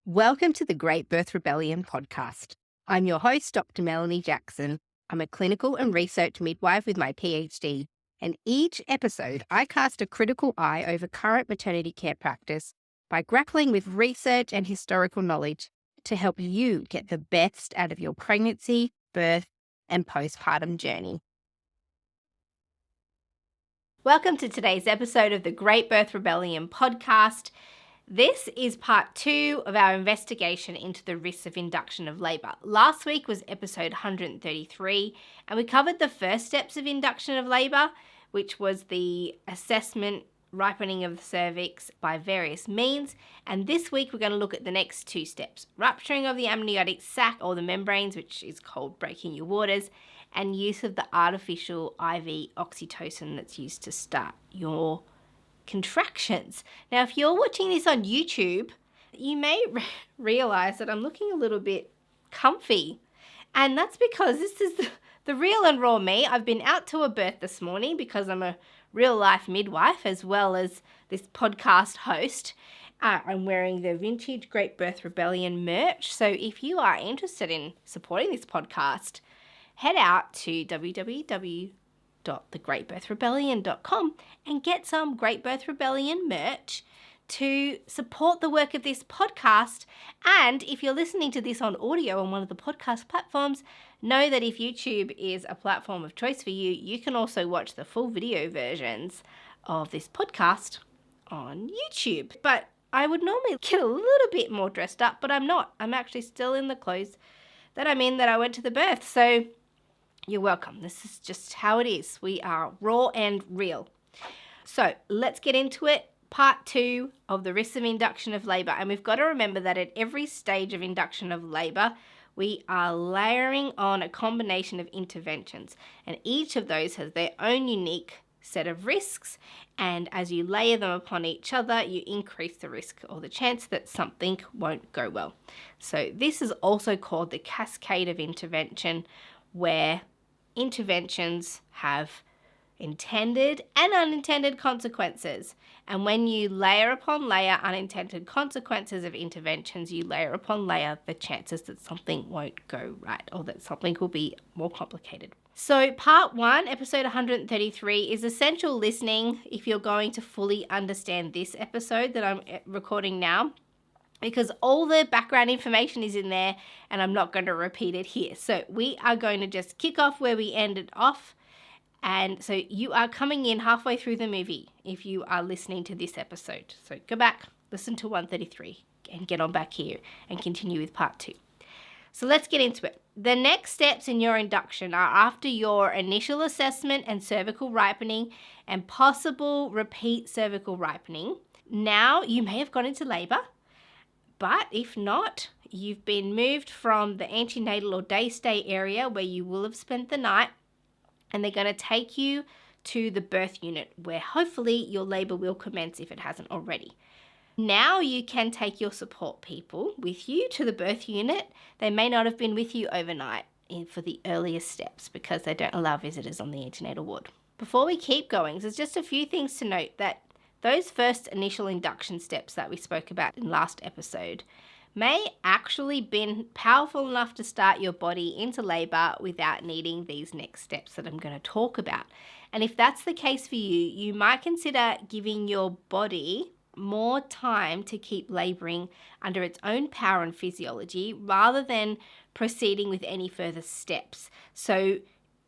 Welcome to the Great Birth Rebellion podcast. I'm your host, Dr. Melanie Jackson. I'm a clinical and research midwife with my PhD, and each episode I cast a critical eye over current maternity care practice by grappling with research and historical knowledge to help you get the best out of your pregnancy, birth, and postpartum journey. Welcome to today's episode of the Great Birth Rebellion podcast. This is part 2 of our investigation into the risks of induction of labour. Last week was episode 133, and we covered the first steps of induction of labour, which was the assessment, ripening of the cervix by various means. And this week we're going to look at the next 2 steps: rupturing of the amniotic sac or the membranes, which is called breaking your waters, and use of the artificial IV oxytocin that's used to start your contractions. Now, if you're watching this on YouTube, you may realize that I'm looking a little bit comfy, and that's because this is the real and raw me. I've been out to a birth this morning because I'm a real life midwife as well as this podcast host. I'm wearing the vintage Great Birth Rebellion merch, so if you are interested in supporting this podcast, head out to www.thegreatbirthrebellion.com and get some Great Birth Rebellion merch to support the work of this podcast. And if you're listening to this on audio on one of the podcast platforms, know that if YouTube is a platform of choice for you, you can also watch the full video versions of this podcast on YouTube. But I would normally get a little bit more dressed up, but I'm not. I'm actually still in the clothes that I'm in that I went to the birth. So you're welcome. This is just how it is. We are raw and real. So let's get into it. Part 2 of the risks of induction of labour. And we've got to remember that at every stage of induction of labour, we are layering on a combination of interventions. And each of those has their own unique set of risks. And as you layer them upon each other, you increase the risk or the chance that something won't go well. So this is also called the cascade of intervention, where interventions have intended and unintended consequences. And when you layer upon layer unintended consequences of interventions, you layer upon layer the chances that something won't go right or that something will be more complicated. So part 1, episode 133, is essential listening if you're going to fully understand this episode that I'm recording now, because all the background information is in there and I'm not going to repeat it here. So we are going to just kick off where we ended off. And so you are coming in halfway through the movie if you are listening to this episode. So go back, listen to 133 and get on back here and continue with part 2. So let's get into it. The next steps in your induction are after your initial assessment and cervical ripening and possible repeat cervical ripening. Now you may have gone into labor, but if not, you've been moved from the antenatal or day stay area where you will have spent the night, and they're going to take you to the birth unit where hopefully your labor will commence if it hasn't already. Now you can take your support people with you to the birth unit. They may not have been with you overnight for the earliest steps because they don't allow visitors on the antenatal ward. Before we keep going, there's just a few things to note that those first initial induction steps that we spoke about in last episode may actually been powerful enough to start your body into labor without needing these next steps that I'm going to talk about. And if that's the case for you, you might consider giving your body more time to keep laboring under its own power and physiology rather than proceeding with any further steps. So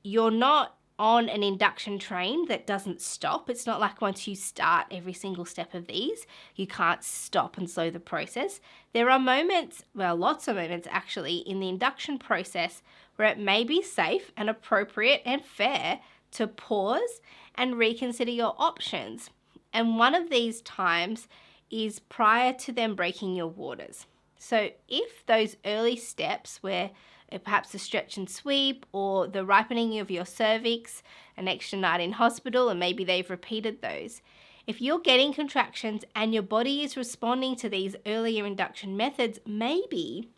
you're not on an induction train that doesn't stop. It's not like once you start every single step of these, you can't stop and slow the process. There are moments, well, lots of moments actually, in the induction process where it may be safe and appropriate and fair to pause and reconsider your options. And one of these times is prior to them breaking your waters. So if those early steps where perhaps a stretch and sweep or the ripening of your cervix, an extra night in hospital, and maybe they've repeated those. If you're getting contractions and your body is responding to these earlier induction methods, maybe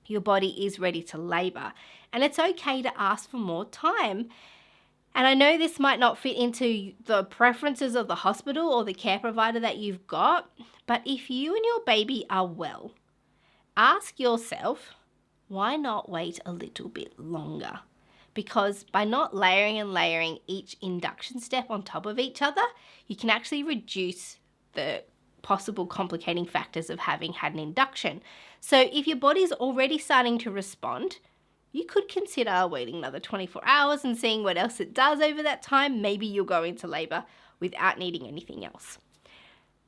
your body is ready to labor. And it's okay to ask for more time. And I know this might not fit into the preferences of the hospital or the care provider that you've got, but if you and your baby are well, ask yourself, why not wait a little bit longer? Because by not layering each induction step on top of each other, you can actually reduce the possible complicating factors of having had an induction. So if your body's already starting to respond, you could consider waiting another 24 hours and seeing what else it does over that time. Maybe you'll go into labour without needing anything else.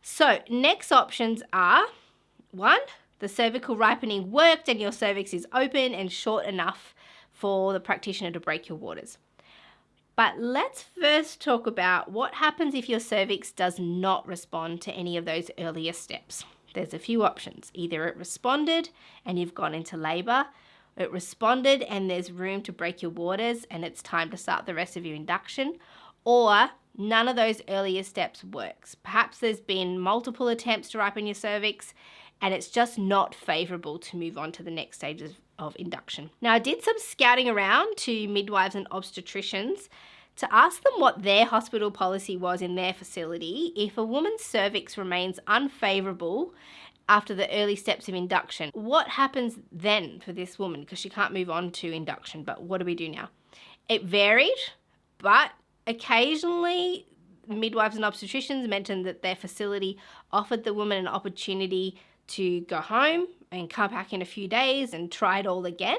So next options are, 1, the cervical ripening worked and your cervix is open and short enough for the practitioner to break your waters. But let's first talk about what happens if your cervix does not respond to any of those earlier steps. There's a few options. Either it responded and you've gone into labour, it responded and there's room to break your waters and it's time to start the rest of your induction, or none of those earlier steps works. Perhaps there's been multiple attempts to ripen your cervix and it's just not favourable to move on to the next stages of induction. Now, I did some scouting around to midwives and obstetricians to ask them what their hospital policy was in their facility if a woman's cervix remains unfavourable after the early steps of induction. What happens then for this woman? Because she can't move on to induction, but what do we do now? It varied, but occasionally midwives and obstetricians mentioned that their facility offered the woman an opportunity to go home and come back in a few days and try it all again.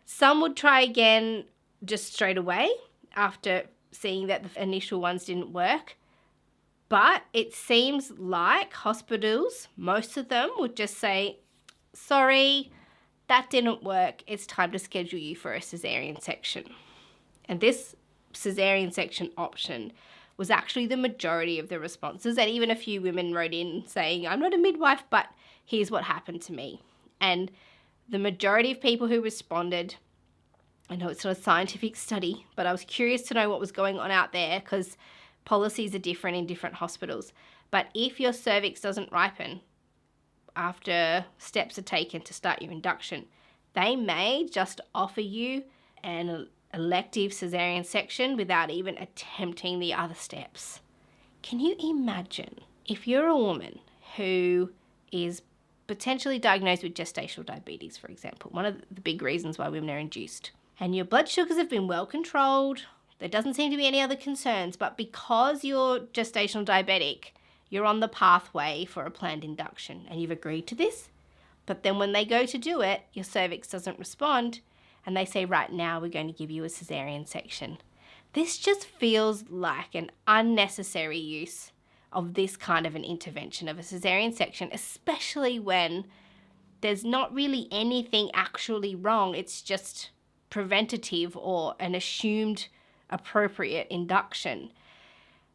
Some would try again just straight away after seeing that the initial ones didn't work. But it seems like hospitals, most of them, would just say, sorry, that didn't work. It's time to schedule you for a cesarean section. And this cesarean section option was actually the majority of the responses. And even a few women wrote in saying, I'm not a midwife, but here's what happened to me. And the majority of people who responded, I know it's not a scientific study, but I was curious to know what was going on out there because policies are different in different hospitals. But if your cervix doesn't ripen after steps are taken to start your induction, they may just offer you an elective cesarean section without even attempting the other steps. Can you imagine if you're a woman who is potentially diagnosed with gestational diabetes, for example, one of the big reasons why women are induced, and your blood sugars have been well controlled, there doesn't seem to be any other concerns, but because you're gestational diabetic, you're on the pathway for a planned induction and you've agreed to this, but then when they go to do it, your cervix doesn't respond and they say, right now we're going to give you a cesarean section. This just feels like an unnecessary use of this kind of an intervention of a cesarean section, especially when there's not really anything actually wrong. It's just preventative or an assumed appropriate induction.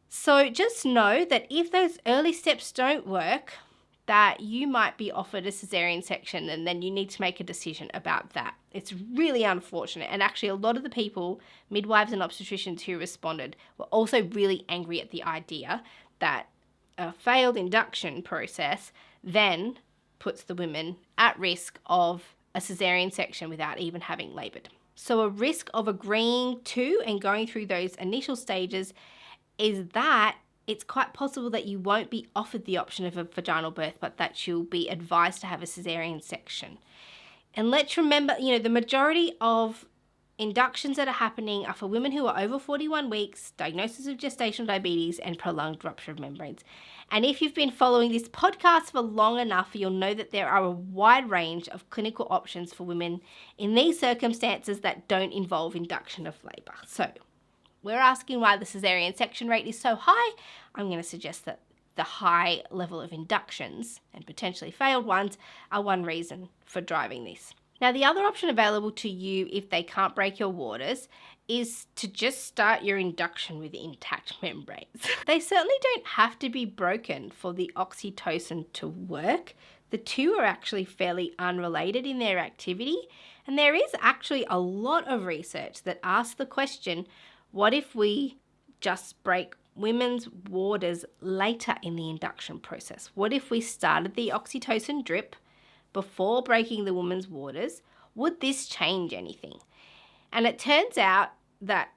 So just know that if those early steps don't work, that you might be offered a cesarean section and then you need to make a decision about that. It's really unfortunate. And actually a lot of the people, midwives and obstetricians who responded, were also really angry at the idea that a failed induction process then puts the women at risk of a cesarean section without even having laboured. So a risk of agreeing to and going through those initial stages is that it's quite possible that you won't be offered the option of a vaginal birth, but that you'll be advised to have a cesarean section. And let's remember, the majority of inductions that are happening are for women who are over 41 weeks, diagnosis of gestational diabetes, and prolonged rupture of membranes. And if you've been following this podcast for long enough, you'll know that there are a wide range of clinical options for women in these circumstances that don't involve induction of labour. So we're asking why the cesarean section rate is so high. I'm going to suggest that the high level of inductions and potentially failed ones are one reason for driving this. Now, the other option available to you if they can't break your waters is to just start your induction with intact membranes. They certainly don't have to be broken for the oxytocin to work. The two are actually fairly unrelated in their activity, and there is actually a lot of research that asks the question, what if we just break women's waters later in the induction process? What if we started the oxytocin drip before breaking the woman's waters? Would this change anything? And it turns out that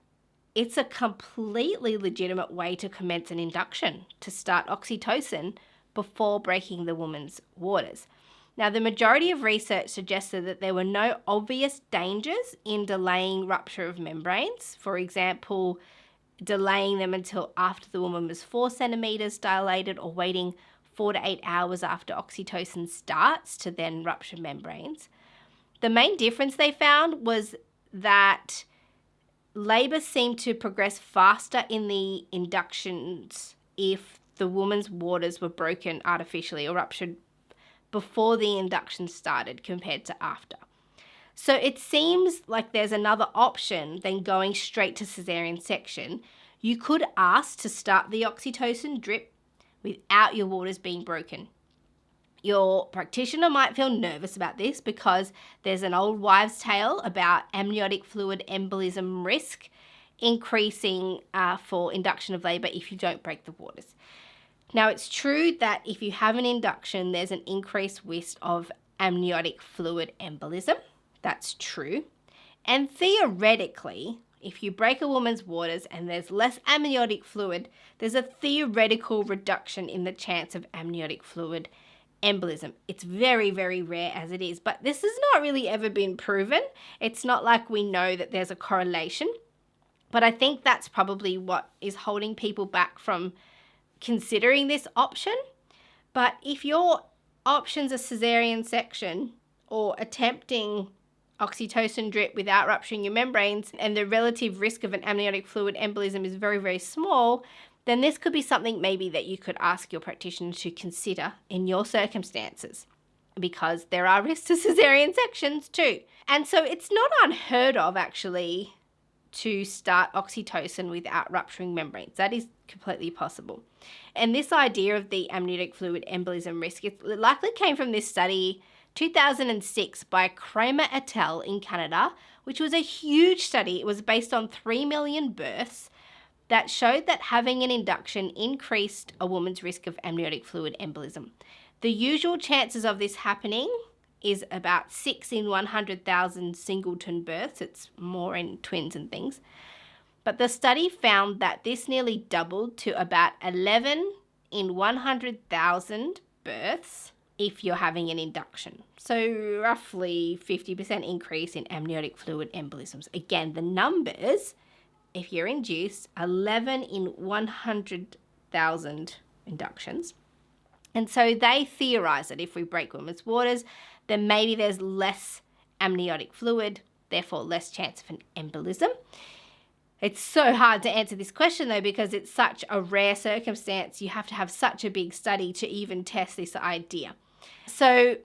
it's a completely legitimate way to commence an induction, to start oxytocin before breaking the woman's waters. Now, the majority of research suggested that there were no obvious dangers in delaying rupture of membranes. For example, delaying them until after the woman was 4 centimeters dilated, or waiting 4 to 8 hours after oxytocin starts to then rupture membranes. The main difference they found was that labour seemed to progress faster in the inductions if the woman's waters were broken artificially or ruptured before the induction started compared to after. So it seems like there's another option than going straight to caesarean section. You could ask to start the oxytocin drip without your waters being broken. Your practitioner might feel nervous about this because there's an old wives' tale about amniotic fluid embolism risk increasing for induction of labour if you don't break the waters. Now, it's true that if you have an induction, there's an increased risk of amniotic fluid embolism. That's true. And theoretically, if you break a woman's waters and there's less amniotic fluid, there's a theoretical reduction in the chance of amniotic fluid embolism. It's very, very rare as it is, but this has not really ever been proven. It's not like we know that there's a correlation, but I think that's probably what is holding people back from considering this option. But if your options are caesarean section or attempting oxytocin drip without rupturing your membranes, and the relative risk of an amniotic fluid embolism is very, very small, then this could be something maybe that you could ask your practitioner to consider in your circumstances, because there are risks to caesarean sections too. And so it's not unheard of actually to start oxytocin without rupturing membranes. That is completely possible. And this idea of the amniotic fluid embolism risk, it likely came from this study 2006 by Kramer et al. In Canada, which was a huge study. It was based on 3 million births that showed that having an induction increased a woman's risk of amniotic fluid embolism. The usual chances of this happening is about 6 in 100,000 singleton births. It's more in twins and things. But the study found that this nearly doubled to about 11 in 100,000 births if you're having an induction. So roughly 50% increase in amniotic fluid embolisms. Again, the numbers, if you're induced, 11 in 100,000 inductions. And so they theorise that if we break women's waters, then maybe there's less amniotic fluid, therefore less chance of an embolism. It's so hard to answer this question though, because it's such a rare circumstance. You have to have such a big study to even test this idea. So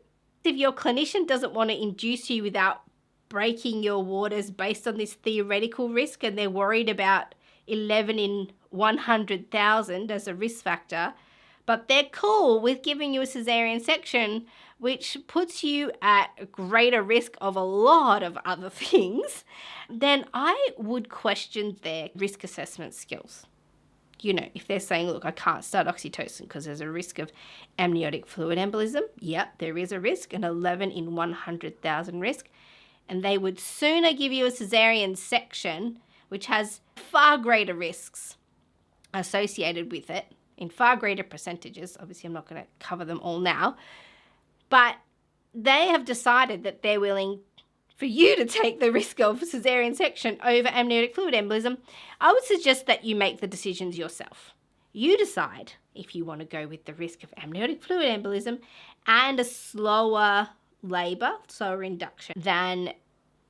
if your clinician doesn't want to induce you without breaking your waters based on this theoretical risk, and they're worried about 11 in 100,000 as a risk factor, but they're cool with giving you a caesarean section, which puts you at greater risk of a lot of other things, then I would question their risk assessment skills. You know, if they're saying, look, I can't start oxytocin because there's a risk of amniotic fluid embolism. Yep, there is a risk, an 11 in 100,000 risk. And they would sooner give you a caesarean section, which has far greater risks associated with it, in far greater percentages. Obviously, I'm not going to cover them all now. But they have decided that they're willing for you to take the risk of caesarean section over amniotic fluid embolism. I would suggest that you make the decisions yourself. You decide if you want to go with the risk of amniotic fluid embolism and a slower labour, slower induction, than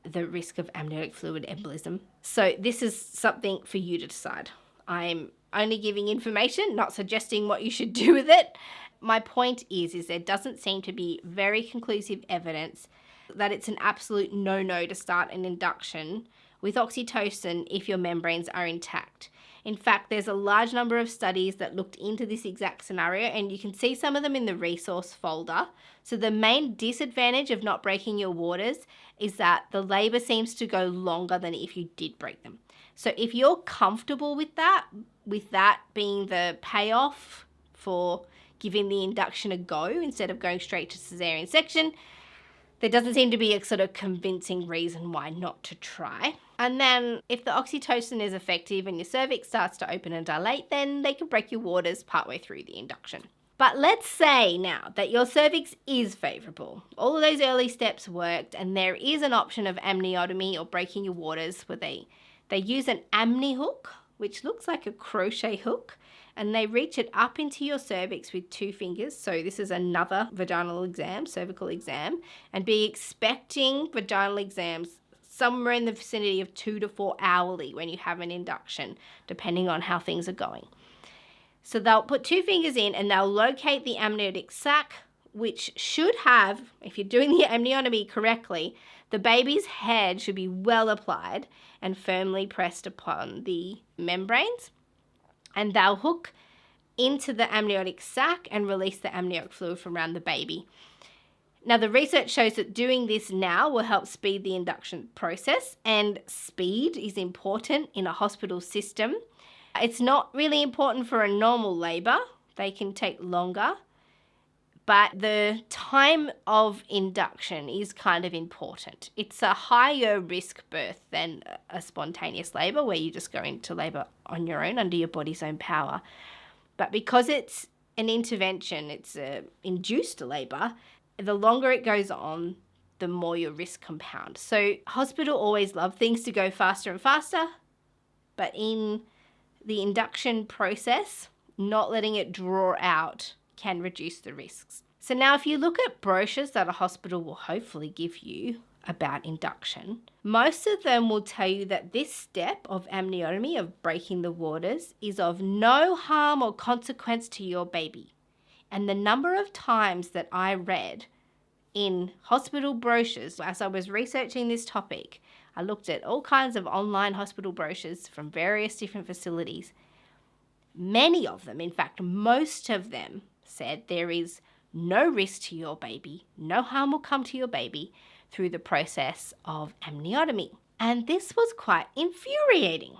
the risk of amniotic fluid embolism. So this is something for you to decide. I'm only giving information, not suggesting what you should do with it. My point is there doesn't seem to be very conclusive evidence that it's an absolute no-no to start an induction with oxytocin if your membranes are intact. In fact, there's a large number of studies that looked into this exact scenario, and you can see some of them in the resource folder. So the main disadvantage of not breaking your waters is that the labour seems to go longer than if you did break them. So if you're comfortable with that being the payoff for giving the induction a go instead of going straight to caesarean section, there doesn't seem to be a sort of convincing reason why not to try. And then if the oxytocin is effective and your cervix starts to open and dilate, then they can break your waters partway through the induction. But let's say now that your cervix is favourable. All of those early steps worked, and there is an option of amniotomy or breaking your waters where they use an amni hook, which looks like a crochet hook, and they reach it up into your cervix with 2 fingers. So this is another vaginal exam, cervical exam, and be expecting vaginal exams somewhere in the vicinity of 2 to 4 hourly when you have an induction, depending on how things are going. So they'll put 2 fingers in and they'll locate the amniotic sac, which should have, if you're doing the amniotomy correctly, the baby's head should be well applied and firmly pressed upon the membranes. And they'll hook into the amniotic sac and release the amniotic fluid from around the baby. Now, the research shows that doing this now will help speed the induction process, and speed is important in a hospital system. It's not really important for a normal labour. They can take longer, but the time of induction is kind of important. It's a higher risk birth than a spontaneous labour where you just go into labour on your own under your body's own power. But because it's an intervention, it's an induced labour, the longer it goes on, the more your risk compounds. So hospital always love things to go faster and faster, but in the induction process, not letting it draw out can reduce the risks. So now if you look at brochures that a hospital will hopefully give you about induction, most of them will tell you that this step of amniotomy, of breaking the waters, is of no harm or consequence to your baby. And the number of times that I read in hospital brochures, as I was researching this topic, I looked at all kinds of online hospital brochures from various different facilities. Many of them, in fact, most of them said there is no risk to your baby, no harm will come to your baby through the process of amniotomy. And this was quite infuriating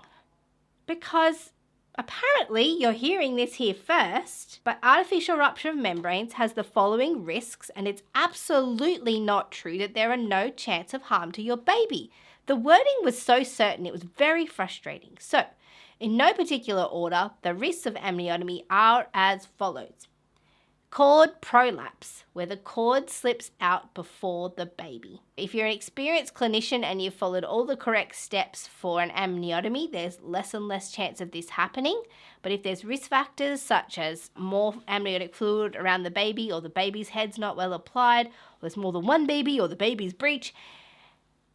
because apparently you're hearing this here first, but artificial rupture of membranes has the following risks, and it's absolutely not true that there are no chance of harm to your baby. The wording was so certain, it was very frustrating. So, in no particular order, the risks of amniotomy are as follows. Cord prolapse, where the cord slips out before the baby. If you're an experienced clinician and you've followed all the correct steps for an amniotomy, there's less and less chance of this happening. But if there's risk factors such as more amniotic fluid around the baby, or the baby's head's not well applied, or there's more than one baby, or the baby's breech,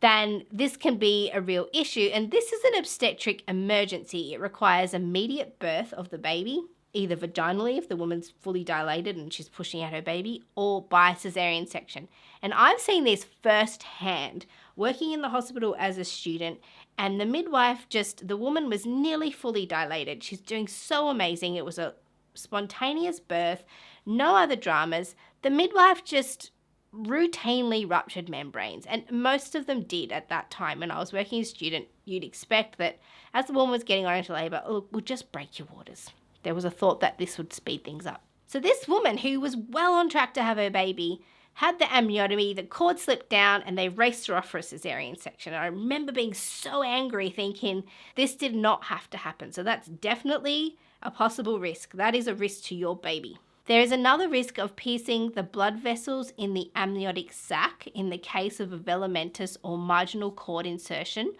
then this can be a real issue. And this is an obstetric emergency. It requires immediate birth of the baby, either vaginally if the woman's fully dilated and she's pushing out her baby, or by cesarean section. And I've seen this firsthand working in the hospital as a student, and the midwife the woman was nearly fully dilated. She's doing so amazing. It was a spontaneous birth, no other dramas. The midwife just routinely ruptured membranes, and most of them did at that time. When I was working as a student, you'd expect that as the woman was getting on into labour, look, we'll just break your waters. There was a thought that this would speed things up. So this woman, who was well on track to have her baby, had the amniotomy, the cord slipped down, and they raced her off for a cesarean section. And I remember being so angry, thinking this did not have to happen. So that's definitely a possible risk. That is a risk to your baby. There is another risk of piercing the blood vessels in the amniotic sac in the case of a velamentous or marginal cord insertion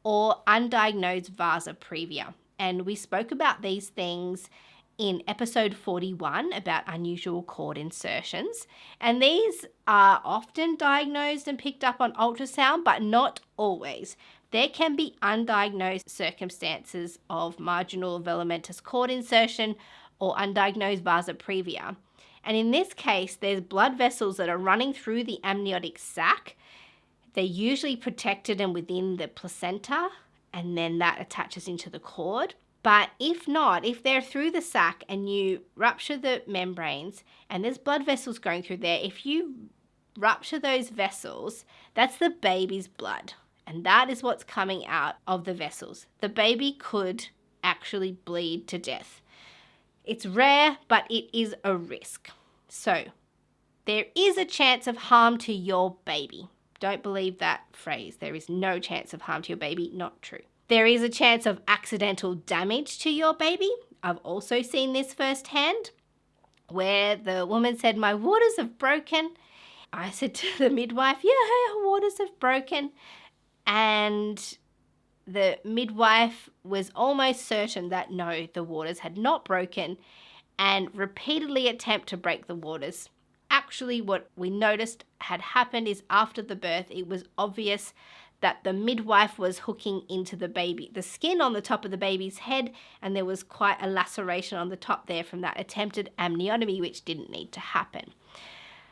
or undiagnosed vasa previa. And we spoke about these things in episode 41 about unusual cord insertions. And these are often diagnosed and picked up on ultrasound, but not always. There can be undiagnosed circumstances of marginal velamentous cord insertion or undiagnosed vasa previa. And in this case, there's blood vessels that are running through the amniotic sac. They're usually protected and within the placenta, and then that attaches into the cord. But if not, if they're through the sac and you rupture the membranes and there's blood vessels going through there, if you rupture those vessels, that's the baby's blood. And that is what's coming out of the vessels. The baby could actually bleed to death. It's rare, but it is a risk. So there is a chance of harm to your baby. Don't believe that phrase. There is no chance of harm to your baby. Not true. There is a chance of accidental damage to your baby. I've also seen this firsthand. where the woman said, "My waters have broken." I said to the midwife, "Yeah, her waters have broken." And the midwife was almost certain that no, the waters had not broken, and repeatedly attempt to break the waters. Actually, what we noticed had happened is after the birth, it was obvious that the midwife was hooking into the skin on the top of the baby's head, and there was quite a laceration on the top there from that attempted amniotomy, which didn't need to happen.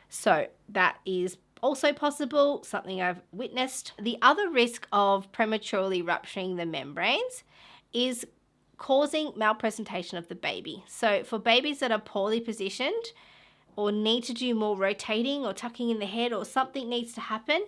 So that is also possible, something I've witnessed. The other risk of prematurely rupturing the membranes is causing malpresentation of the baby. So for babies that are poorly positioned or need to do more rotating or tucking in the head, or something needs to happen,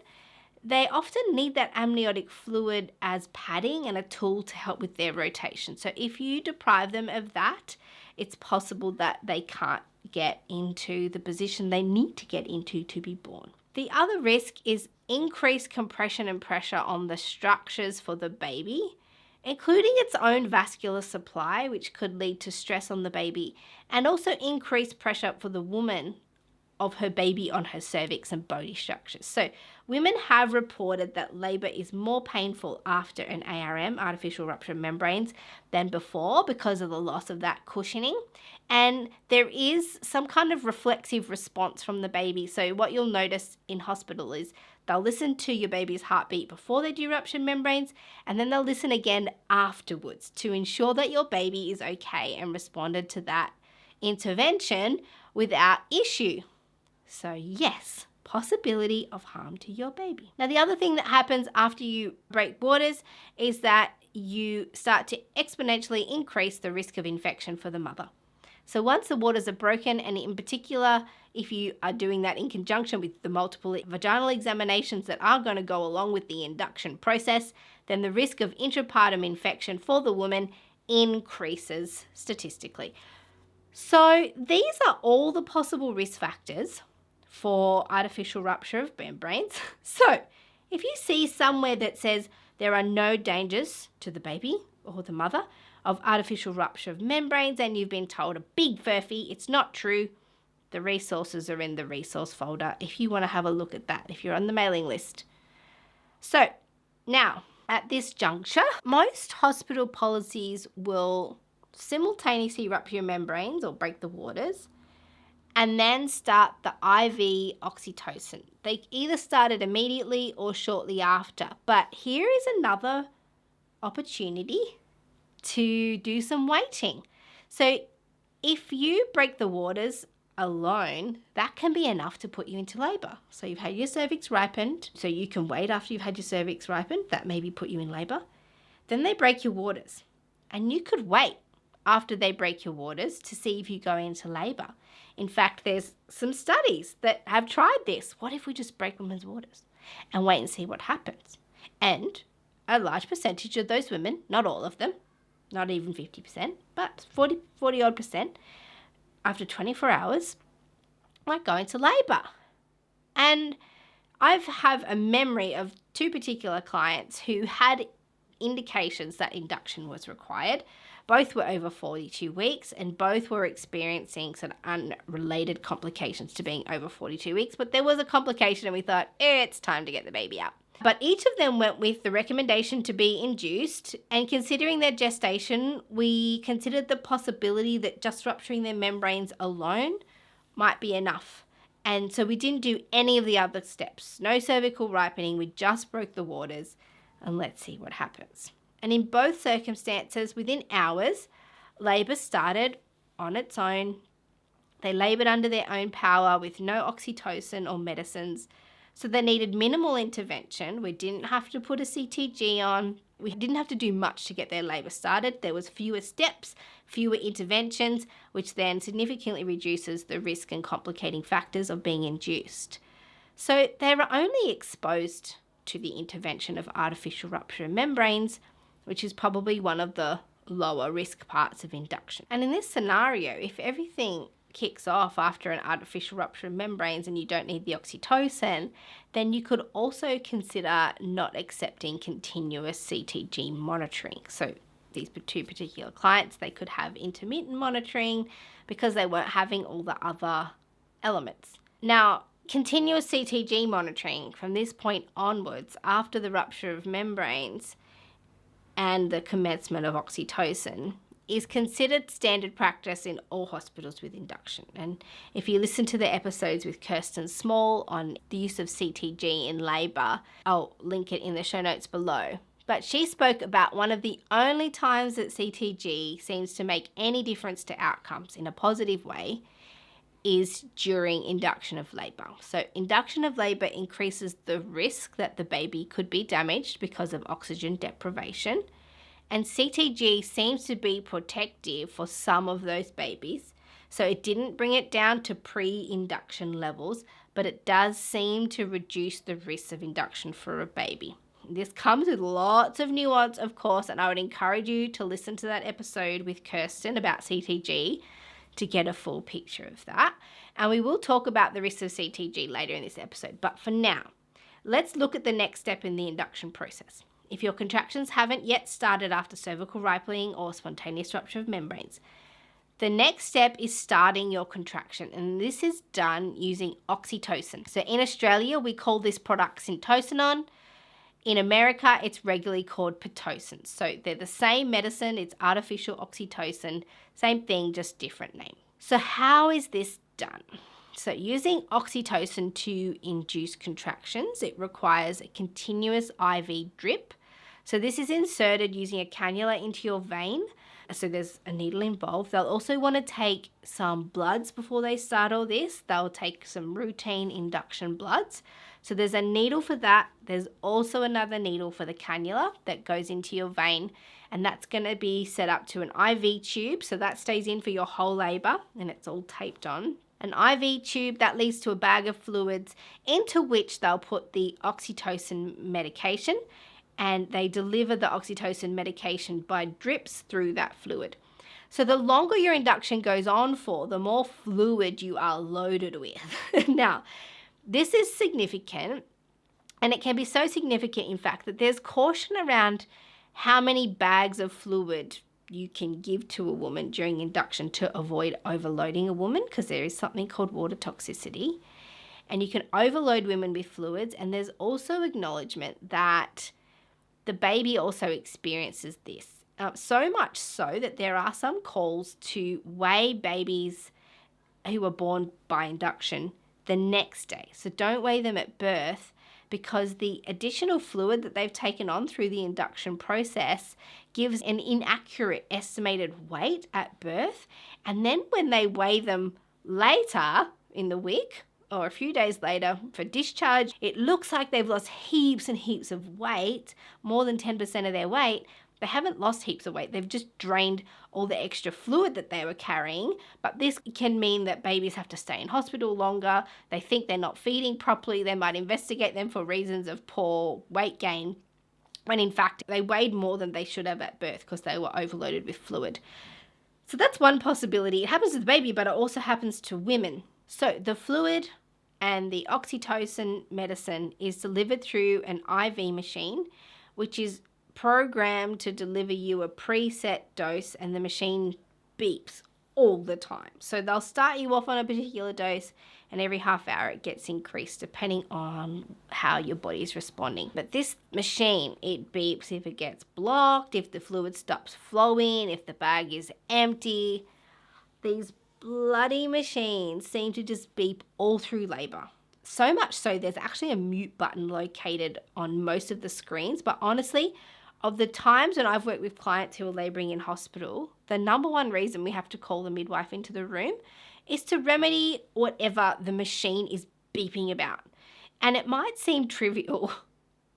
they often need that amniotic fluid as padding and a tool to help with their rotation. So if you deprive them of that, it's possible that they can't get into the position they need to get into to be born. The other risk is increased compression and pressure on the structures for the baby, including its own vascular supply, which could lead to stress on the baby, and also increased pressure for the woman of her baby on her cervix and bony structures. So women have reported that labour is more painful after an ARM, artificial rupture of membranes, than before because of the loss of that cushioning. And there is some kind of reflexive response from the baby. So what you'll notice in hospital is they'll listen to your baby's heartbeat before they do rupture membranes, and then they'll listen again afterwards to ensure that your baby is okay and responded to that intervention without issue. So yes, possibility of harm to your baby. Now, the other thing that happens after you break waters is that you start to exponentially increase the risk of infection for the mother. So once the waters are broken, and in particular, if you are doing that in conjunction with the multiple vaginal examinations that are going to go along with the induction process, then the risk of intrapartum infection for the woman increases statistically. So these are all the possible risk factors for artificial rupture of membranes. So if you see somewhere that says there are no dangers to the baby or the mother of artificial rupture of membranes, and you've been told a big furphy, it's not true, the resources are in the resource folder if you want to have a look at that, if you're on the mailing list. So now, at this juncture, most hospital policies will simultaneously rupture membranes or break the waters, and then start the IV oxytocin. They either start it immediately or shortly after. But here is another opportunity to do some waiting. So if you break the waters alone, that can be enough to put you into labour. So you've had your cervix ripened, so you can wait after you've had your cervix ripened, that maybe put you in labour. Then they break your waters, and you could wait after they break your waters to see if you go into labour. In fact, there's some studies that have tried this. What if we just break women's waters and wait and see what happens? And a large percentage of those women, not all of them, not even 50%, but 40 odd percent, after 24 hours, might go into labour. And I have a memory of two particular clients who had indications that induction was required. Both were over 42 weeks, and both were experiencing some unrelated complications to being over 42 weeks. But there was a complication, and we thought, it's time to get the baby out. But each of them went with the recommendation to be induced, and considering their gestation, we considered the possibility that just rupturing their membranes alone might be enough. And so we didn't do any of the other steps. No cervical ripening, we just broke the waters, and let's see what happens. And in both circumstances, within hours, labour started on its own. They laboured under their own power with no oxytocin or medicines. So they needed minimal intervention. We didn't have to put a CTG on. We didn't have to do much to get their labour started. There was fewer steps, fewer interventions, which then significantly reduces the risk and complicating factors of being induced. So they were only exposed to the intervention of artificial rupture of membranes, which is probably one of the lower risk parts of induction. And in this scenario, if everything kicks off after an artificial rupture of membranes and you don't need the oxytocin, then you could also consider not accepting continuous CTG monitoring. So these two particular clients, they could have intermittent monitoring because they weren't having all the other elements. Now, continuous CTG monitoring from this point onwards, after the rupture of membranes and the commencement of oxytocin, is considered standard practice in all hospitals with induction. And if you listen to the episodes with Kirsten Small on the use of CTG in labour, I'll link it in the show notes below. But she spoke about one of the only times that CTG seems to make any difference to outcomes in a positive way is during induction of labour. So induction of labour increases the risk that the baby could be damaged because of oxygen deprivation. And CTG seems to be protective for some of those babies. So it didn't bring it down to pre-induction levels, but it does seem to reduce the risk of induction for a baby. This comes with lots of nuance, of course, and I would encourage you to listen to that episode with Kirsten about CTG to get a full picture of that. And we will talk about the risks of CTG later in this episode. But for now, let's look at the next step in the induction process. If your contractions haven't yet started after cervical ripening or spontaneous rupture of membranes, the next step is starting your contraction, and this is done using oxytocin. So in Australia, we call this product syntocinon. In America, it's regularly called Pitocin. So they're the same medicine, it's artificial oxytocin, same thing, just different name. So how is this done? So using oxytocin to induce contractions, it requires a continuous IV drip. So this is inserted using a cannula into your vein. So there's a needle involved. They'll also want to take some bloods before they start all this. They'll take some routine induction bloods. So there's a needle for that. There's also another needle for the cannula that goes into your vein, and that's going to be set up to an IV tube. So that stays in for your whole labour and it's all taped on. An IV tube that leads to a bag of fluids into which they'll put the oxytocin medication, and they deliver the oxytocin medication by drips through that fluid. So the longer your induction goes on for, the more fluid you are loaded with. Now, this is significant, and it can be so significant, in fact, that there's caution around how many bags of fluid you can give to a woman during induction to avoid overloading a woman, because there is something called water toxicity, and you can overload women with fluids. And there's also acknowledgement that the baby also experiences this. So much so that there are some calls to weigh babies who are born by induction the next day. So don't weigh them at birth, because the additional fluid that they've taken on through the induction process gives an inaccurate estimated weight at birth. And then when they weigh them later in the week or a few days later for discharge, it looks like they've lost heaps and heaps of weight, more than 10% of their weight. They haven't lost heaps of weight. They've just drained all the extra fluid that they were carrying. But this can mean that babies have to stay in hospital longer. They think they're not feeding properly. They might investigate them for reasons of poor weight gain, when in fact they weighed more than they should have at birth because they were overloaded with fluid. So that's one possibility. It happens to the baby, but it also happens to women. So the fluid and the oxytocin medicine is delivered through an IV machine, which is programmed to deliver you a preset dose, and the machine beeps all the time. So they'll start you off on a particular dose, and every half hour it gets increased depending on how your body's responding. But this machine, it beeps if it gets blocked, if the fluid stops flowing, if the bag is empty. These bloody machines seem to just beep all through labour. So much so there's actually a mute button located on most of the screens. But honestly, of the times when I've worked with clients who are labouring in hospital, the number one reason we have to call the midwife into the room is to remedy whatever the machine is beeping about. And it might seem trivial,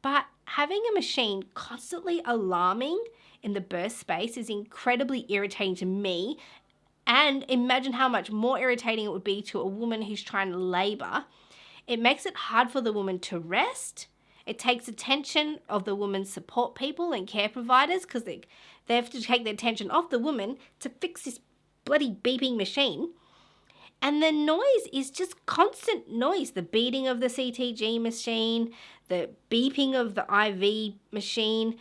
but having a machine constantly alarming in the birth space is incredibly irritating to me. And imagine how much more irritating it would be to a woman who's trying to labour. It makes it hard for the woman to rest. It takes attention of the woman's support people and care providers, because they have to take their attention off the woman to fix this bloody beeping machine. And the noise is just constant noise. The beating of the CTG machine, the beeping of the IV machine.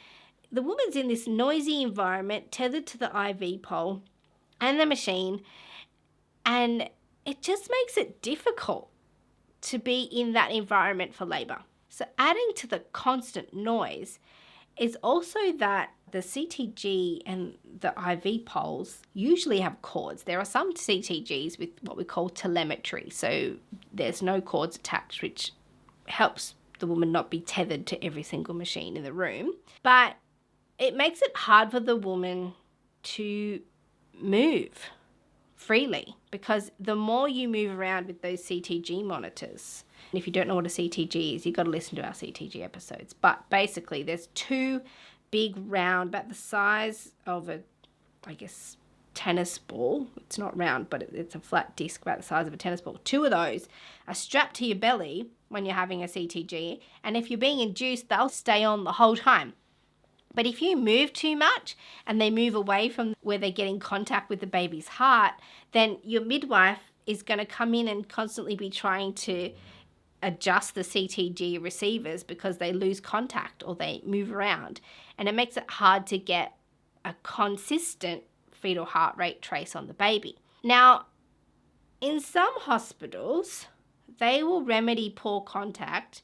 the woman's in this noisy environment, tethered to the IV pole and the machine, and it just makes it difficult to be in that environment for labour. So adding to the constant noise is also that the CTG and the IV poles usually have cords. There are some CTGs with what we call telemetry, so there's no cords attached, which helps the woman not be tethered to every single machine in the room. But it makes it hard for the woman to move freely, because the more you move around with those CTG monitors, and if you don't know what a CTG is, you've got to listen to our CTG episodes. But basically, there's two big round, about the size of a, tennis ball. It's not round, but it's a flat disc about the size of a tennis ball. Two of those are strapped to your belly when you're having a CTG, and if you're being induced, they'll stay on the whole time. But if you move too much and they move away from where they get in contact with the baby's heart, then your midwife is going to come in and constantly be trying to adjust the CTG receivers because they lose contact or they move around. And it makes it hard to get a consistent fetal heart rate trace on the baby. Now, in some hospitals, they will remedy poor contact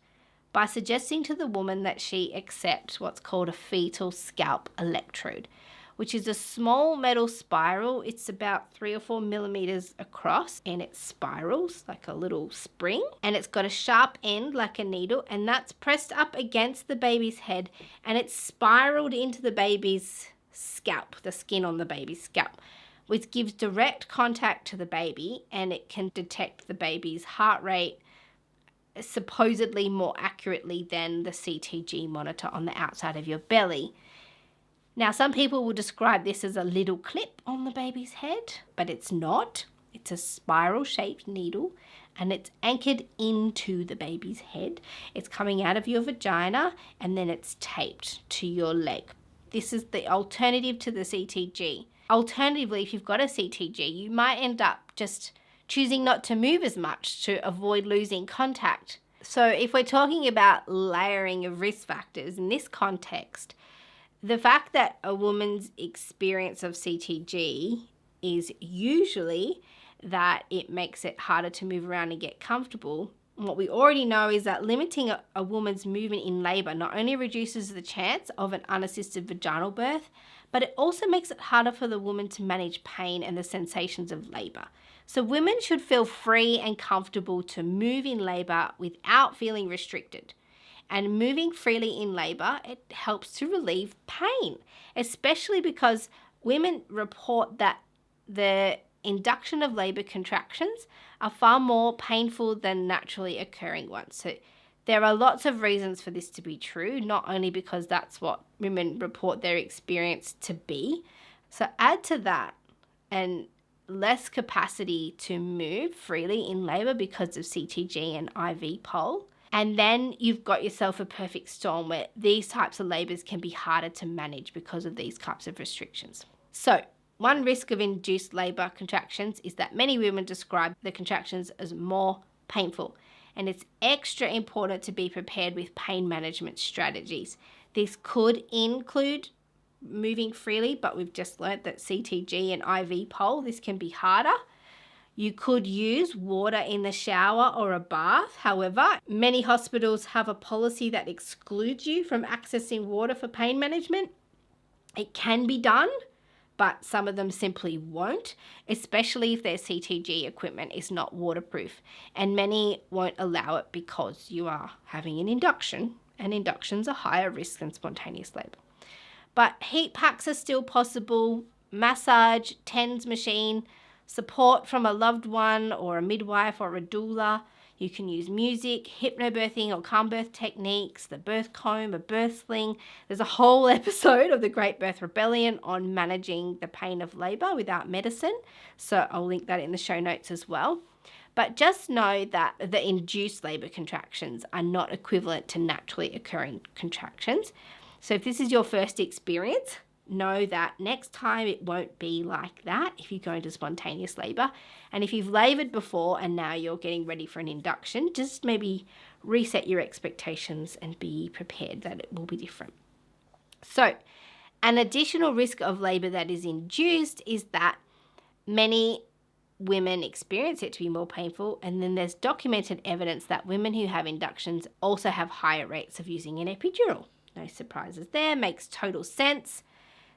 by suggesting to the woman that she accept what's called a fetal scalp electrode, which is a small metal spiral. It's about 3 or 4 millimeters across, and it spirals like a little spring, and it's got a sharp end like a needle, and that's pressed up against the baby's head, and it's spiraled into the baby's scalp, the skin on the baby's scalp, which gives direct contact to the baby, and it can detect the baby's heart rate supposedly more accurately than the CTG monitor on the outside of your belly. Now, some people will describe this as a little clip on the baby's head, but it's not. It's a spiral-shaped needle, and it's anchored into the baby's head. It's coming out of your vagina, and then it's taped to your leg. This is the alternative to the CTG. Alternatively, if you've got a CTG, you might end up just choosing not to move as much to avoid losing contact. So if we're talking about layering of risk factors in this context, the fact that a woman's experience of CTG is usually that it makes it harder to move around and get comfortable. What we already know is that limiting a woman's movement in labour not only reduces the chance of an unassisted vaginal birth, but it also makes it harder for the woman to manage pain and the sensations of labour. So women should feel free and comfortable to move in labour without feeling restricted. And moving freely in labour, it helps to relieve pain, especially because women report that the induction of labour contractions are far more painful than naturally occurring ones. So there are lots of reasons for this to be true, not only because that's what women report their experience to be. So add to that and less capacity to move freely in labour because of CTG and IV pole. And then you've got yourself a perfect storm where these types of labours can be harder to manage because of these types of restrictions. So one risk of induced labour contractions is that many women describe the contractions as more painful. And it's extra important to be prepared with pain management strategies. This could include moving freely, but we've just learnt that CTG and IV pole, this can be harder. You could use water in the shower or a bath. However, many hospitals have a policy that excludes you from accessing water for pain management. It can be done, but some of them simply won't, especially if their CTG equipment is not waterproof. And many won't allow it because you are having an induction, and inductions are higher risk than spontaneous labour. But heat packs are still possible, massage, TENS machine, support from a loved one or a midwife or a doula. You can use music, hypnobirthing or calm birth techniques, the birth comb, a birth sling. There's a whole episode of The Great Birth Rebellion on managing the pain of labour without medicine. So I'll link that in the show notes as well. But just know that the induced labour contractions are not equivalent to naturally occurring contractions. So if this is your first experience, know that next time it won't be like that if you go into spontaneous labour. And if you've laboured before and now you're getting ready for an induction, just maybe reset your expectations and be prepared that it will be different. So, an additional risk of labour that is induced is that many women experience it to be more painful, and then there's documented evidence that women who have inductions also have higher rates of using an epidural. No surprises there, makes total sense.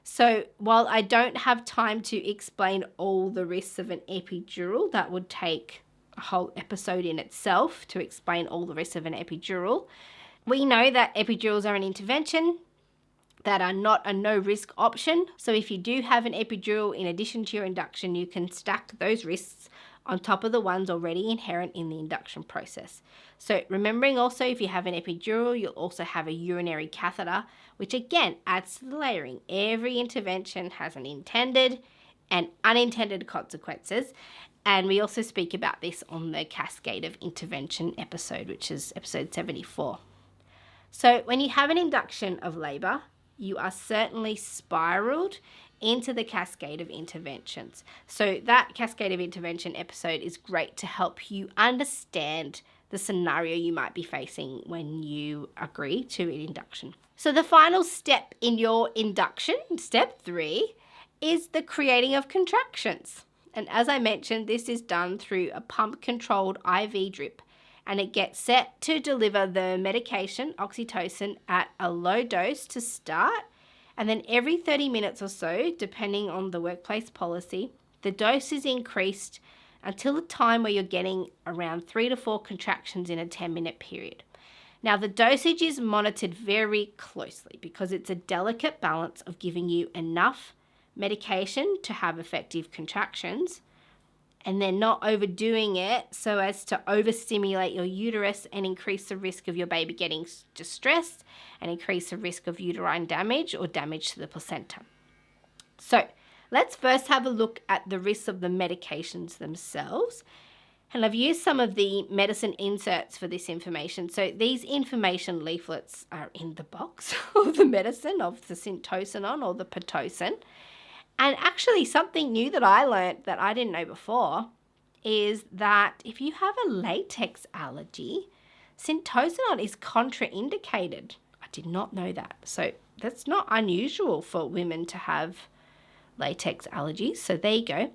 So while I don't have time to explain all the risks of an epidural, that would take a whole episode in itself to explain all the risks of an epidural. We know that epidurals are an intervention that are not a no-risk option. So if you do have an epidural in addition to your induction, you can stack those risks on top of the ones already inherent in the induction process. So remembering also, if you have an epidural, you'll also have a urinary catheter, which again adds to the layering. Every intervention has an intended and unintended consequences. And we also speak about this on the cascade of intervention episode, which is episode 74. So when you have an induction of labour, you are certainly spiraled into the cascade of interventions. So that cascade of intervention episode is great to help you understand the scenario you might be facing when you agree to an induction. So the final step in your induction, step 3, is the creating of contractions. And as I mentioned, this is done through a pump-controlled IV drip, and it gets set to deliver the medication, oxytocin, at a low dose to start. And then every 30 minutes or so, depending on the workplace policy, the dose is increased until the time where you're getting around 3 to 4 contractions in a 10-minute period. Now, the dosage is monitored very closely because it's a delicate balance of giving you enough medication to have effective contractions, and then not overdoing it so as to overstimulate your uterus and increase the risk of your baby getting distressed and increase the risk of uterine damage or damage to the placenta. So let's first have a look at the risks of the medications themselves. And I've used some of the medicine inserts for this information. So these information leaflets are in the box of the medicine, of the syntocinon or the Pitocin. And actually something new that I learned that I didn't know before is that if you have a latex allergy, syntocinon is contraindicated. I did not know that. So that's not unusual for women to have latex allergies. So there you go.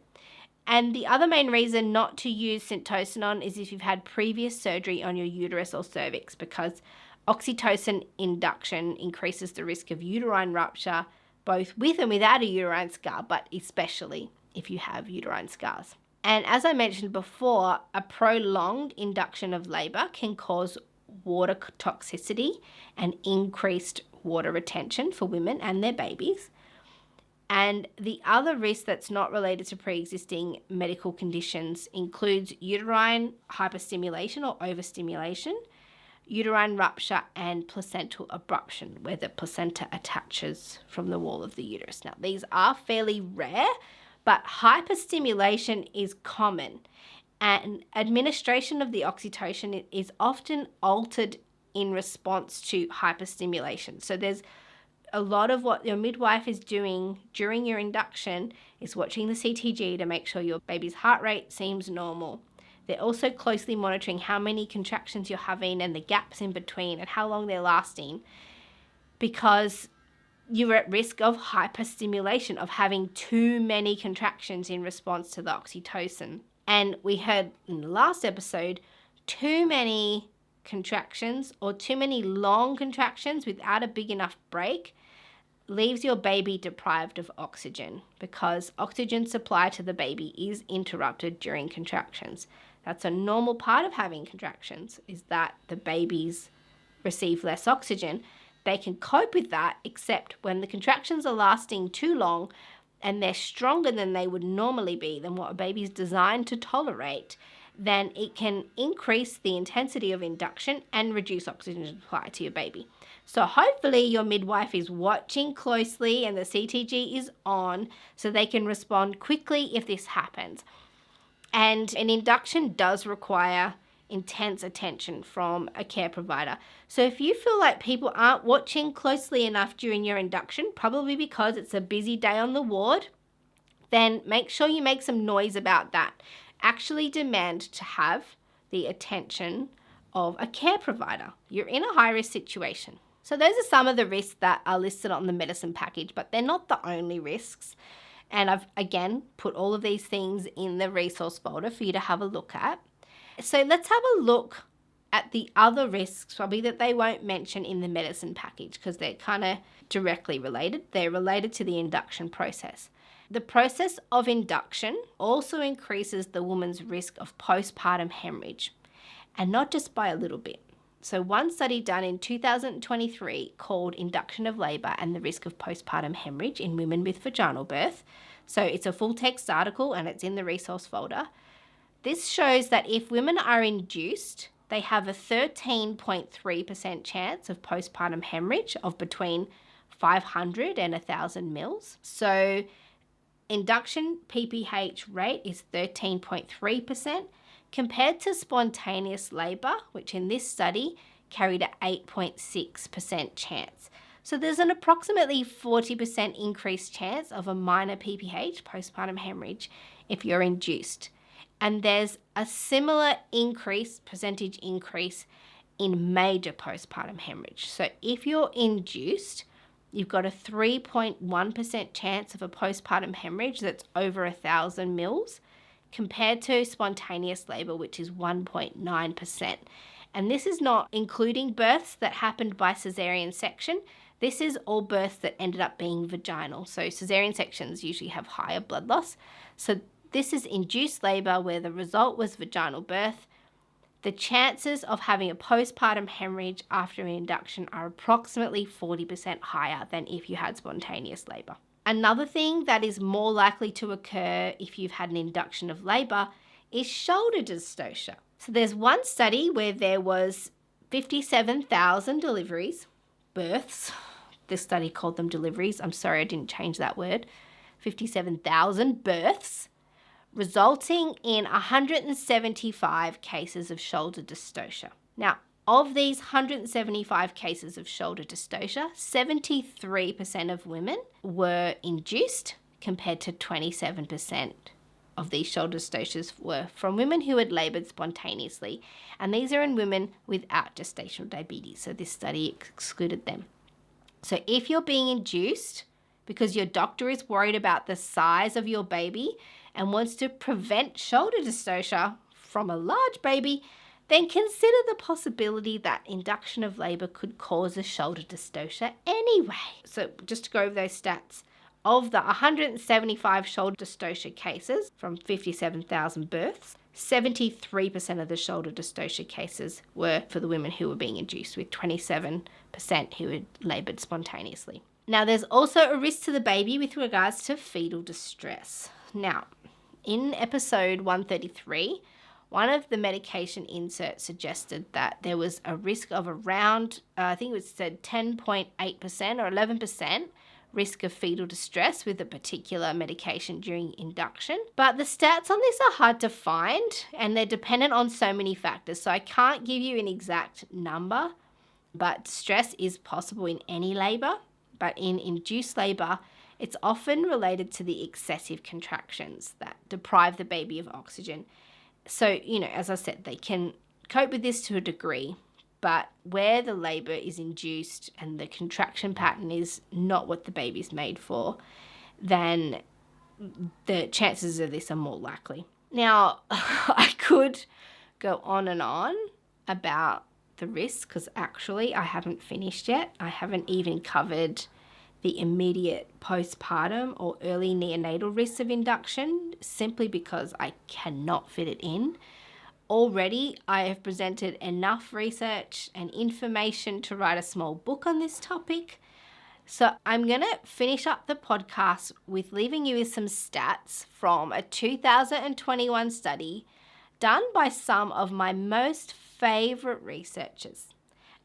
And the other main reason not to use syntocinon is if you've had previous surgery on your uterus or cervix, because oxytocin induction increases the risk of uterine rupture, both with and without a uterine scar, but especially if you have uterine scars. And as I mentioned before, a prolonged induction of labour can cause water toxicity and increased water retention for women and their babies. And the other risk that's not related to pre-existing medical conditions includes uterine hyperstimulation or overstimulation, uterine rupture, and placental abruption, where the placenta attaches from the wall of the uterus. Now, these are fairly rare, but hyperstimulation is common, and administration of the oxytocin is often altered in response to hyperstimulation. So there's a lot of what your midwife is doing during your induction is watching the CTG to make sure your baby's heart rate seems normal. They're also closely monitoring how many contractions you're having and the gaps in between and how long they're lasting, because you're at risk of hyperstimulation, of having too many contractions in response to the oxytocin. And we heard in the last episode, too many contractions or too many long contractions without a big enough break leaves your baby deprived of oxygen, because oxygen supply to the baby is interrupted during contractions. That's a normal part of having contractions, is that the babies receive less oxygen. They can cope with that, except when the contractions are lasting too long and they're stronger than they would normally be, than what a baby's designed to tolerate, then it can increase the intensity of induction and reduce oxygen supply to your baby. So hopefully your midwife is watching closely and the CTG is on so they can respond quickly if this happens. And an induction does require intense attention from a care provider. So if you feel like people aren't watching closely enough during your induction, probably because it's a busy day on the ward, then make sure you make some noise about that. Actually demand to have the attention of a care provider. You're in a high-risk situation. So those are some of the risks that are listed on the medicine package, but they're not the only risks. And I've, again, put all of these things in the resource folder for you to have a look at. So let's have a look at the other risks, probably that they won't mention in the medicine package because they're kind of directly related. They're related to the induction process. The process of induction also increases the woman's risk of postpartum hemorrhage, and not just by a little bit. So one study done in 2023 called Induction of Labour and the Risk of Postpartum Hemorrhage in Women with Vaginal Birth. So it's a full text article and it's in the resource folder. This shows that if women are induced, they have a 13.3% chance of postpartum hemorrhage of between 500 and 1,000 mils. So induction PPH rate is 13.3%. compared to spontaneous labour, which in this study carried an 8.6% chance. So there's an approximately 40% increased chance of a minor PPH, postpartum hemorrhage, if you're induced. And there's a similar percentage increase in major postpartum hemorrhage. So if you're induced, you've got a 3.1% chance of a postpartum hemorrhage that's over 1,000 mils, compared to spontaneous labour, which is 1.9%. And this is not including births that happened by caesarean section. This is all births that ended up being vaginal. So caesarean sections usually have higher blood loss. So this is induced labour where the result was vaginal birth. The chances of having a postpartum hemorrhage after an induction are approximately 40% higher than if you had spontaneous labour. Another thing that is more likely to occur if you've had an induction of labour is shoulder dystocia. So there's one study where there was 57,000 births. This study called them deliveries. I'm sorry I didn't change that word. 57,000 births, resulting in 175 cases of shoulder dystocia. Now, of these 175 cases of shoulder dystocia, 73% of women were induced, compared to 27% of these shoulder dystocias were from women who had laboured spontaneously. And these are in women without gestational diabetes. So this study excluded them. So if you're being induced because your doctor is worried about the size of your baby and wants to prevent shoulder dystocia from a large baby, then consider the possibility that induction of labour could cause a shoulder dystocia anyway. So just to go over those stats, of the 175 shoulder dystocia cases from 57,000 births, 73% of the shoulder dystocia cases were for the women who were being induced, with 27% who had laboured spontaneously. Now, there's also a risk to the baby with regards to fetal distress. Now, in episode 133, one of the medication inserts suggested that there was a risk of around, I think it was said 10.8% or 11% risk of fetal distress with a particular medication during induction. But the stats on this are hard to find and they're dependent on so many factors. So I can't give you an exact number, but distress is possible in any labour. But in induced labour, it's often related to the excessive contractions that deprive the baby of oxygen. So, as I said, they can cope with this to a degree, but where the labour is induced and the contraction pattern is not what the baby's made for, then the chances of this are more likely. Now, I could go on and on about the risks because actually I haven't finished yet. I haven't even covered the immediate postpartum or early neonatal risks of induction, simply because I cannot fit it in. Already, I have presented enough research and information to write a small book on this topic. So I'm going to finish up the podcast with leaving you with some stats from a 2021 study done by some of my most favourite researchers.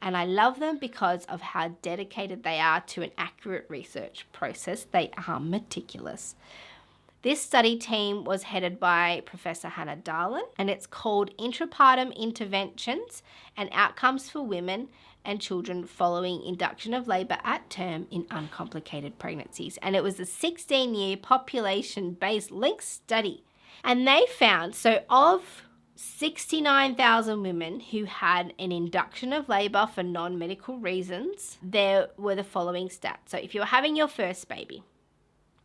And I love them because of how dedicated they are to an accurate research process. They are meticulous. This study team was headed by Professor Hannah Darlin, and it's called Intrapartum Interventions and Outcomes for Women and Children Following Induction of Labour at Term in Uncomplicated Pregnancies. And it was a 16-year population-based linked study. And they found, so of 69,000 women who had an induction of labour for non-medical reasons, there were the following stats. So if you were having your first baby,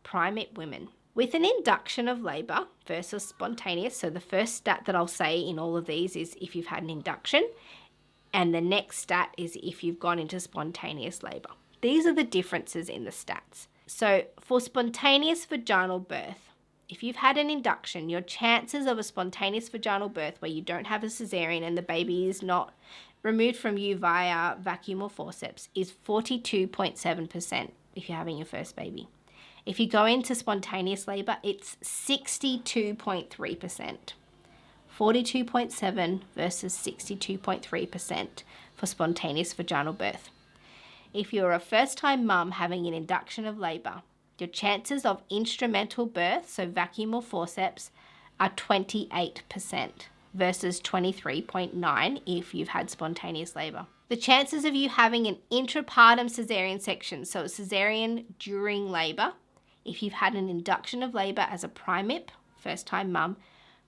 primate women, with an induction of labour versus spontaneous, so the first stat that I'll say in all of these is if you've had an induction, and the next stat is if you've gone into spontaneous labour. These are the differences in the stats. So for spontaneous vaginal birth, if you've had an induction, your chances of a spontaneous vaginal birth where you don't have a cesarean and the baby is not removed from you via vacuum or forceps is 42.7% if you're having your first baby. If you go into spontaneous labour, it's 62.3%. 42.7 versus 62.3% for spontaneous vaginal birth. If you're a first-time mum having an induction of labour, your chances of instrumental birth, so vacuum or forceps, are 28% versus 23.9% if you've had spontaneous labour. The chances of you having an intrapartum cesarean section, so a cesarean during labour, if you've had an induction of labour as a primip, first-time mum,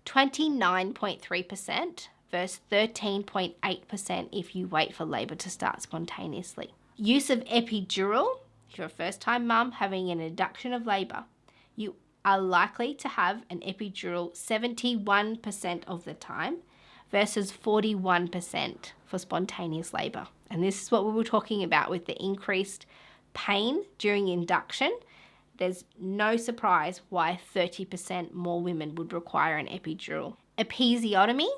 29.3% versus 13.8% if you wait for labour to start spontaneously. Use of epidural, if you're a first-time mum having an induction of labour, you are likely to have an epidural 71% of the time versus 41% for spontaneous labour. And this is what we were talking about with the increased pain during induction. There's no surprise why 30% more women would require an epidural. Episiotomy,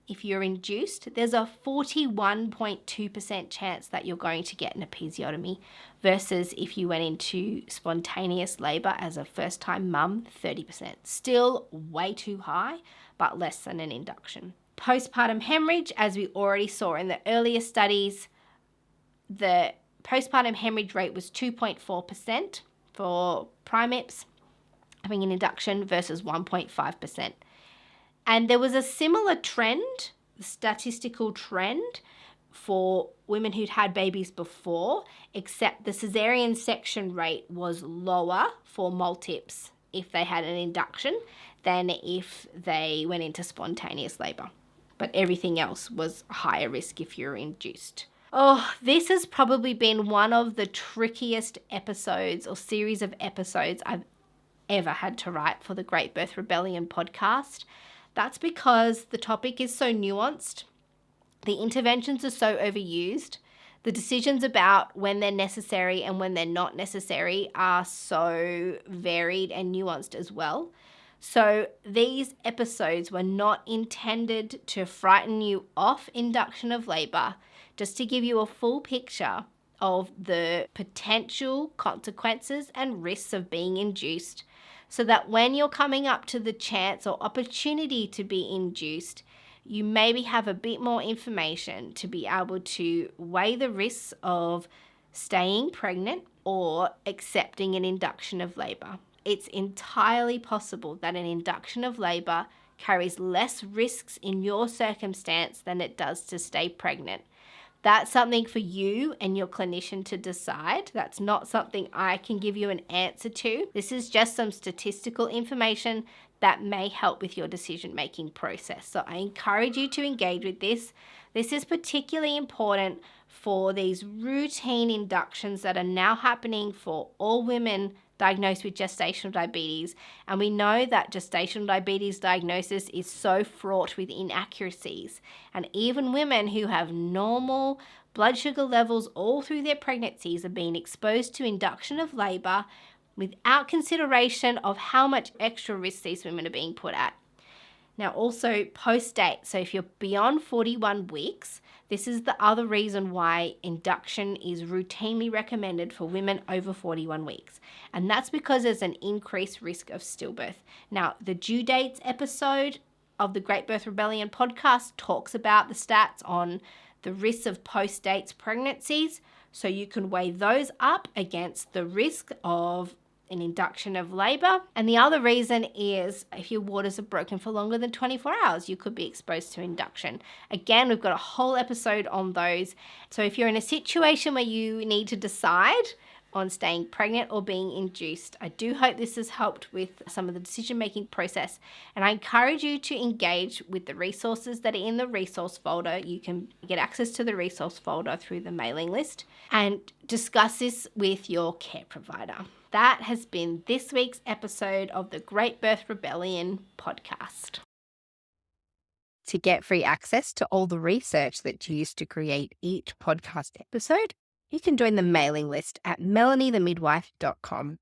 if you're induced, there's a 41.2% chance that you're going to get an episiotomy versus if you went into spontaneous labour as a first-time mum, 30%. Still way too high, but less than an induction. Postpartum hemorrhage, as we already saw in the earlier studies, the postpartum hemorrhage rate was 2.4% for primips having an induction versus 1.5%. And there was a similar trend, statistical trend, for women who'd had babies before, except the cesarean section rate was lower for multips if they had an induction than if they went into spontaneous labour. But everything else was higher risk if you're induced. Oh, this has probably been one of the trickiest episodes or series of episodes I've ever had to write for the Great Birth Rebellion podcast. That's because the topic is so nuanced, the interventions are so overused, the decisions about when they're necessary and when they're not necessary are so varied and nuanced as well. So these episodes were not intended to frighten you off induction of labour, just to give you a full picture of the potential consequences and risks of being induced, so that when you're coming up to the chance or opportunity to be induced, you maybe have a bit more information to be able to weigh the risks of staying pregnant or accepting an induction of labour. It's entirely possible that an induction of labour carries less risks in your circumstance than it does to stay pregnant. That's something for you and your clinician to decide. That's not something I can give you an answer to. This is just some statistical information that may help with your decision-making process. So I encourage you to engage with this. This is particularly important for these routine inductions that are now happening for all women diagnosed with gestational diabetes. And we know that gestational diabetes diagnosis is so fraught with inaccuracies. And even women who have normal blood sugar levels all through their pregnancies are being exposed to induction of labour without consideration of how much extra risk these women are being put at. Now also post-date, so if you're beyond 41 weeks, this is the other reason why induction is routinely recommended for women over 41 weeks. And that's because there's an increased risk of stillbirth. Now, the due dates episode of the Great Birth Rebellion podcast talks about the stats on the risks of post-dates pregnancies. So you can weigh those up against the risk of an induction of labour. And the other reason is if your waters are broken for longer than 24 hours, you could be exposed to induction. Again, we've got a whole episode on those. So if you're in a situation where you need to decide on staying pregnant or being induced. I do hope this has helped with some of the decision-making process, and I encourage you to engage with the resources that are in the resource folder. You can get access to the resource folder through the mailing list and discuss this with your care provider. That has been this week's episode of the Great Birth Rebellion podcast. To get free access to all the research that's used to create each podcast episode, you can join the mailing list at melaniethemidwife.com.